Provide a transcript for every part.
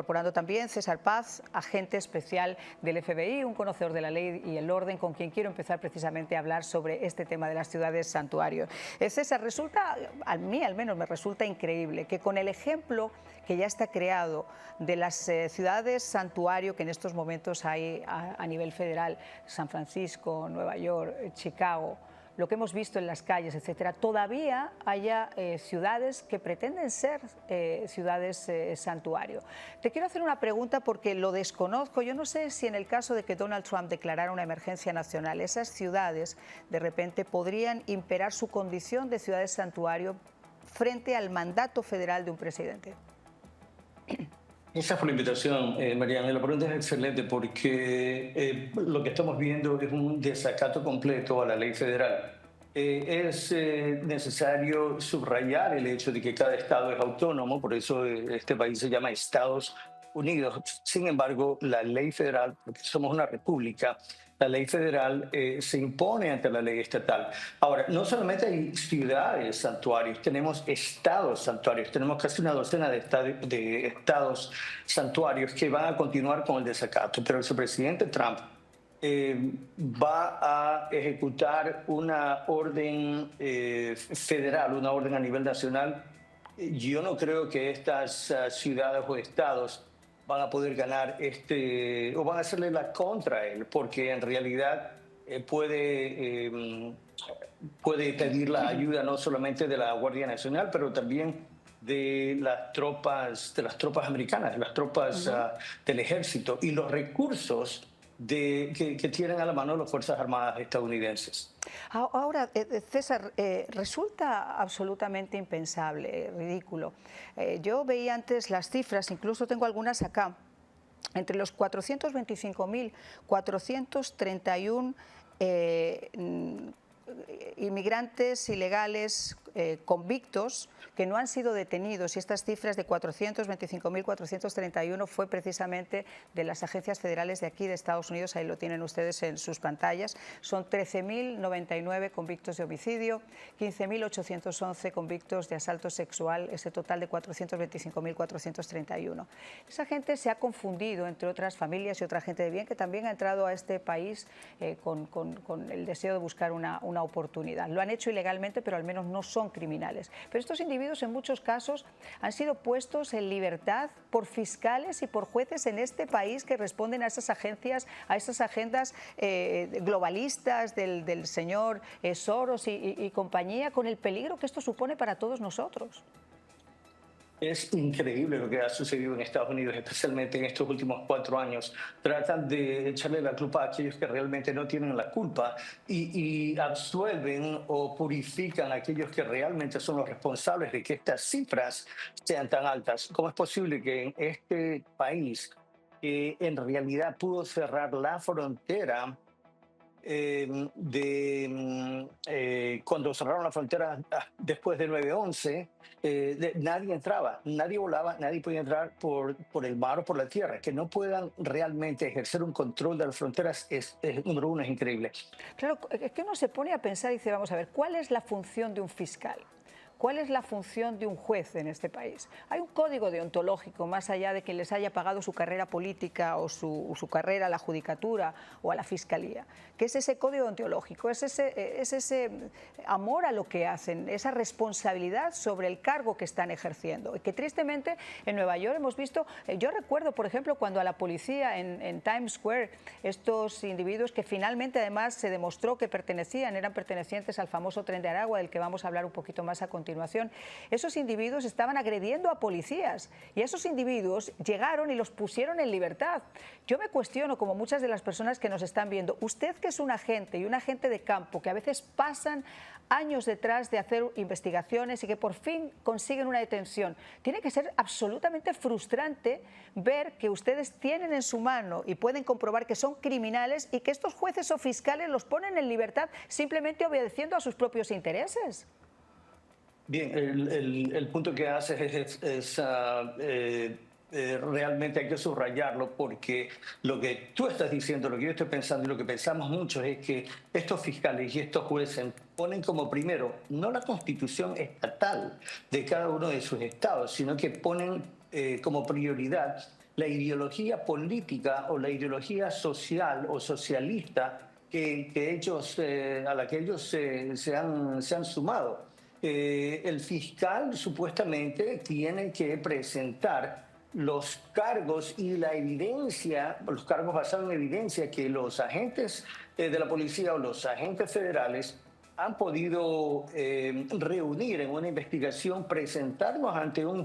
Incorporando también César Paz, agente especial del FBI, un conocedor de la ley y el orden, con quien quiero empezar precisamente a hablar sobre este tema de las ciudades santuario. César, a mí al menos me resulta increíble que con el ejemplo que ya está creado de las ciudades santuario que en estos momentos hay a nivel federal, San Francisco, Nueva York, Chicago, lo que hemos visto en las calles, etcétera, todavía haya ciudades que pretenden ser ciudades santuario. Te quiero hacer una pregunta porque lo desconozco. Yo no sé si en el caso de que Donald Trump declarara una emergencia nacional, esas ciudades de repente podrían imperar su condición de ciudades santuario frente al mandato federal de un presidente. Gracias por la invitación, Mariana. La pregunta es excelente porque lo que estamos viendo es un desacato completo a la ley federal. Es necesario subrayar el hecho de que cada estado es autónomo, por eso este país se llama Estados Unidos. Sin embargo, la ley federal, porque somos una república, la ley federal se impone ante la ley estatal. Ahora, no solamente hay ciudades santuarios, tenemos estados santuarios, tenemos casi una docena de estados santuarios que van a continuar con el desacato, pero el vicepresidente Trump va a ejecutar una orden federal, una orden a nivel nacional. Yo no creo que estas ciudades o estados van a poder ganar o van a hacerle la contra a él, porque en realidad puede pedir la ayuda no solamente de la Guardia Nacional, pero también de las tropas americanas, de las tropas del ejército y los recursos que tienen a la mano las Fuerzas Armadas estadounidenses. Ahora, César, resulta absolutamente impensable, ridículo. Yo veía antes las cifras, incluso tengo algunas acá, entre los 420.431 inmigrantes ilegales convictos que no han sido detenidos, y estas cifras de 425.431 fue precisamente de las agencias federales de aquí de Estados Unidos, ahí lo tienen ustedes en sus pantallas. Son 13.099 convictos de homicidio, 15.811 convictos de asalto sexual, ese total de 425.431. Esa gente se ha confundido, entre otras familias y otra gente de bien que también ha entrado a este país con el deseo de buscar una oportunidad. Lo han hecho ilegalmente, pero al menos no son criminales. Pero estos individuos en muchos casos han sido puestos en libertad por fiscales y por jueces en este país que responden a esas agencias, a esas agendas globalistas del señor Soros y compañía, con el peligro que esto supone para todos nosotros. Es increíble lo que ha sucedido en Estados Unidos, especialmente en estos últimos 4 años. Tratan de echarle la culpa a aquellos que realmente no tienen la culpa y absuelven o purifican a aquellos que realmente son los responsables de que estas cifras sean tan altas. ¿Cómo es posible que en este país, que en realidad pudo cerrar la frontera cuando cerraron la frontera después de 9/11, nadie entraba, nadie volaba, nadie podía entrar por el mar o por la tierra? Que no puedan realmente ejercer un control de las fronteras número uno, es increíble. Claro, es que uno se pone a pensar y dice, vamos a ver, ¿cuál es la función de un fiscal? ¿Cuál es la función de un juez en este país? Hay un código deontológico, más allá de que les haya pagado su carrera política o su carrera a la judicatura o a la fiscalía, que es ese código deontológico, es ese amor a lo que hacen, esa responsabilidad sobre el cargo que están ejerciendo. Y que tristemente en Nueva York hemos visto, yo recuerdo por ejemplo cuando a la policía en Times Square, estos individuos que finalmente además se demostró que eran pertenecientes al famoso Tren de Aragua, del que vamos a hablar un poquito más a continuación, esos individuos estaban agrediendo a policías y esos individuos llegaron y los pusieron en libertad. Yo me cuestiono, como muchas de las personas que nos están viendo, usted que es un agente y un agente de campo que a veces pasan años detrás de hacer investigaciones y que por fin consiguen una detención, tiene que ser absolutamente frustrante ver que ustedes tienen en su mano y pueden comprobar que son criminales y que estos jueces o fiscales los ponen en libertad simplemente obedeciendo a sus propios intereses. Bien, el punto que haces realmente hay que subrayarlo, porque lo que tú estás diciendo, lo que yo estoy pensando y lo que pensamos muchos es que estos fiscales y estos jueces ponen como primero no la constitución estatal de cada uno de sus estados, sino que ponen como prioridad la ideología política o la ideología social o socialista que ellos, a la que ellos se han sumado. El fiscal supuestamente tiene que presentar los cargos y la evidencia, los cargos basados en evidencia que los agentes de la policía o los agentes federales han podido reunir en una investigación, presentarnos ante un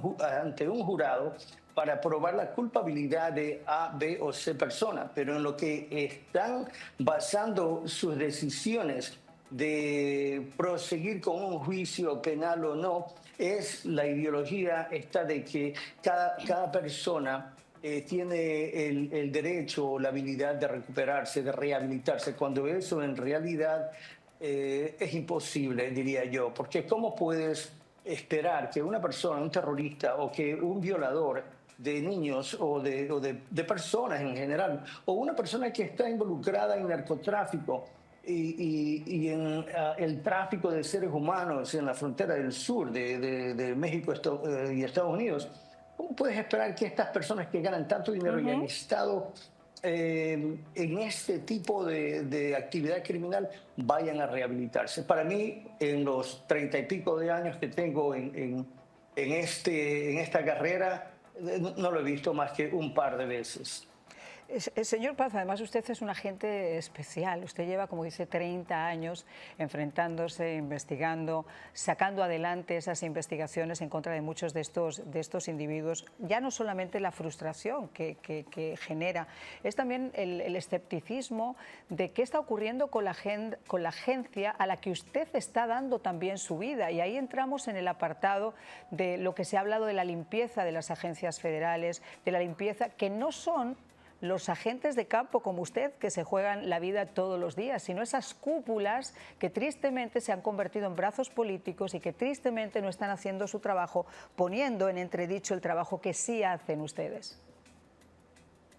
jurado para probar la culpabilidad de A, B o C persona, pero en lo que están basando sus decisiones de proseguir con un juicio penal o no, es la ideología esta de que cada persona tiene el derecho o la habilidad de recuperarse, de rehabilitarse, cuando eso en realidad es imposible, diría yo, porque ¿cómo puedes esperar que una persona, un terrorista o que un violador de niños o de personas en general, o una persona que está involucrada en narcotráfico y en el tráfico de seres humanos en la frontera del sur de México y Estados Unidos, ¿cómo puedes esperar que estas personas que ganan tanto dinero y han estado en este tipo de actividad criminal vayan a rehabilitarse? Para mí, en los 30 y pico de años que tengo en esta carrera, no lo he visto más que un par de veces. Señor Paz, además usted es un agente especial. Usted lleva, como dice, 30 años enfrentándose, investigando, sacando adelante esas investigaciones en contra de muchos de estos individuos. Ya no solamente la frustración que genera, es también el escepticismo de qué está ocurriendo con la agencia a la que usted está dando también su vida. Y ahí entramos en el apartado de lo que se ha hablado de la limpieza de las agencias federales, de la limpieza que no son los agentes de campo como usted que se juegan la vida todos los días, sino esas cúpulas que tristemente se han convertido en brazos políticos y que tristemente no están haciendo su trabajo, poniendo en entredicho el trabajo que sí hacen ustedes.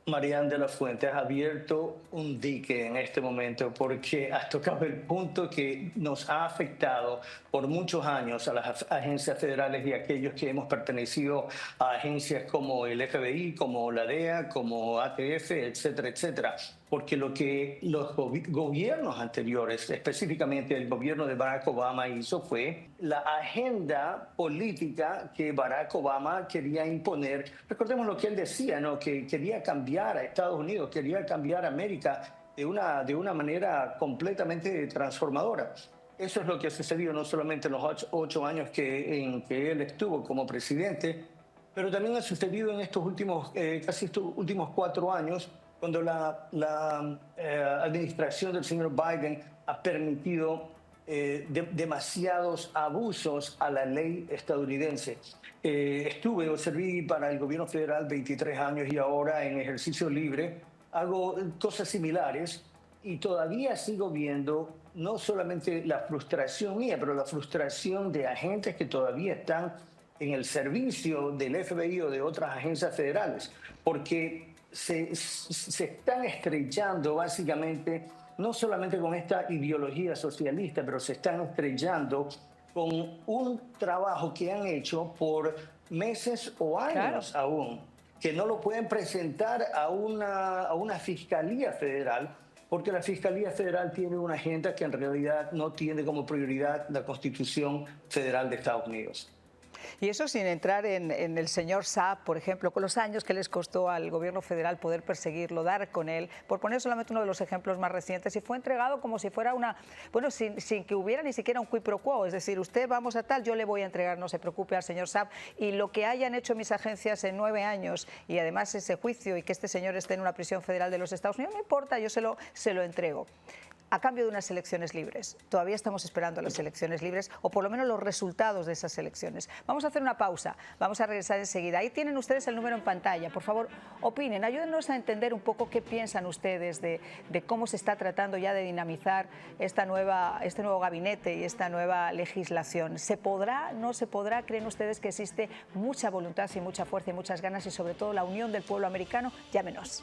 Marian de la Fuente, has abierto un dique en este momento porque has tocado el punto que nos ha afectado por muchos años a las agencias federales y a aquellos que hemos pertenecido a agencias como el FBI, como la DEA, como ATF, etcétera, etcétera. Porque lo que los gobiernos anteriores, específicamente el gobierno de Barack Obama, hizo fue la agenda política que Barack Obama quería imponer. Recordemos lo que él decía, ¿no? Que quería cambiar a Estados Unidos, quería cambiar a América de una manera completamente transformadora. Eso es lo que ha sucedido no solamente en los 8 años en que él estuvo como presidente, pero también ha sucedido en estos últimos, casi estos últimos 4 años, cuando la administración del señor Biden ha permitido demasiados abusos a la ley estadounidense. Serví para el gobierno federal 23 años y ahora en ejercicio libre hago cosas similares y todavía sigo viendo no solamente la frustración mía, pero la frustración de agentes que todavía están en el servicio del FBI o de otras agencias federales, porque se están estrellando básicamente, no solamente con esta ideología socialista, pero se están estrellando con un trabajo que han hecho por meses o años aún, que no lo pueden presentar a una fiscalía federal, porque la Fiscalía Federal tiene una agenda que en realidad no tiene como prioridad la Constitución Federal de Estados Unidos. Y eso sin entrar en el señor Saab, por ejemplo, con los años que les costó al gobierno federal poder perseguirlo, dar con él, por poner solamente uno de los ejemplos más recientes, y fue entregado como si fuera bueno, sin que hubiera ni siquiera un quid pro quo, es decir, usted vamos a tal, yo le voy a entregar, no se preocupe, al señor Saab, y lo que hayan hecho mis agencias en 9 años, y además ese juicio y que este señor esté en una prisión federal de los Estados Unidos, no importa, yo se lo entrego. A cambio de unas elecciones libres. Todavía estamos esperando las elecciones libres o por lo menos los resultados de esas elecciones. Vamos a hacer una pausa, vamos a regresar enseguida. Ahí tienen ustedes el número en pantalla. Por favor, opinen, ayúdenos a entender un poco qué piensan ustedes de cómo se está tratando ya de dinamizar este nuevo gabinete y esta nueva legislación. ¿Se podrá, no se podrá? ¿Creen ustedes que existe mucha voluntad y mucha fuerza y muchas ganas y sobre todo la unión del pueblo americano? Llámenos.